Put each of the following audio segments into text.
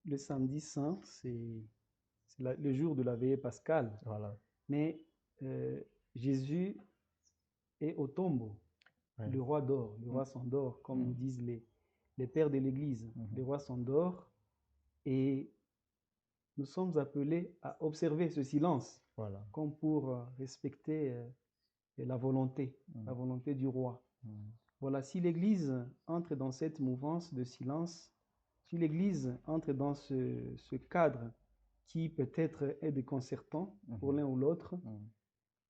Le samedi saint, c'est le jour de la veillée pascale. Voilà. Mais euh, Jésus est au tombeau. Oui. Le roi dort, le Mm. roi s'endort, comme nous Mm. disent les pères de l'Église. Le Mhm. roi s'endort et nous sommes appelés à observer ce silence, Voilà. comme pour respecter la Mm. volonté du roi. Mm. Voilà, si l'Église entre dans cette mouvance de silence, si l'Église entre dans ce cadre qui peut-être est déconcertant pour Mhm. l'un ou l'autre, Mm.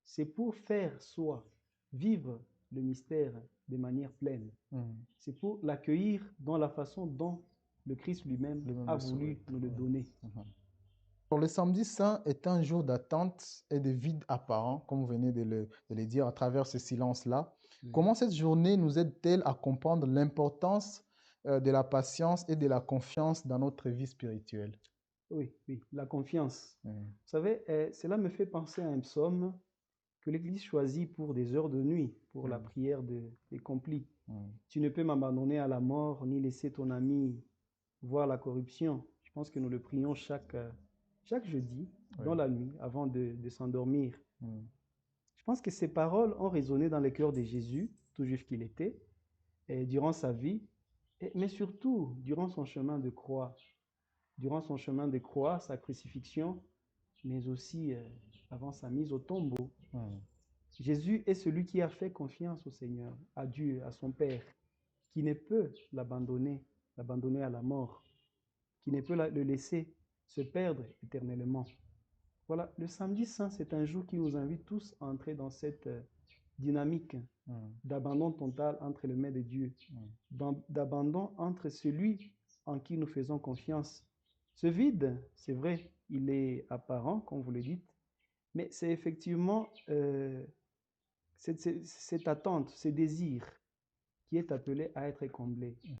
c'est pour faire soi, vivre le mystère de manière pleine. Mm. C'est pour l'accueillir dans la façon dont le Christ lui-même Lui-même a le voulu souhaite. nous le Oui. donner. Mhm. Alors, le samedi saint est un jour d'attente et de vide apparent, comme vous venez de le dire, à travers ce silence-là. Oui, Comment cette journée nous aide-t-elle à comprendre l'importance de la patience et de la confiance dans notre vie spirituelle? oui, oui, la confiance. Mm. Vous savez, cela me fait penser à un psaume que l'Église choisit pour des heures de nuit, pour la Mm. prière des complis. Mm. Tu ne peux m'abandonner à la mort, ni laisser ton ami voir la corruption. Je pense que nous le prions chaque jeudi, dans Oui. la nuit, avant de s'endormir. Mm. Je pense que ces paroles ont résonné dans le cœur de Jésus, tout juif qu'il était, et durant sa vie, mais surtout durant son chemin de croix. Durant son chemin de croix, sa crucifixion, mais aussi avant sa mise au tombeau. Mm. Jésus est celui qui a fait confiance au Seigneur, à Dieu, à son Père, qui ne peut l'abandonner à la mort, qui ne peut le laisser se perdre éternellement. Voilà, le samedi saint, c'est un jour qui nous invite tous à entrer dans cette dynamique Mm. d'abandon total entre les mains de Dieu, Mm. d'abandon entre celui en qui nous faisons confiance. Ce vide, c'est vrai, il est apparent, comme vous le dites, mais c'est effectivement cette attente, ce désir qui est appelé à être comblé.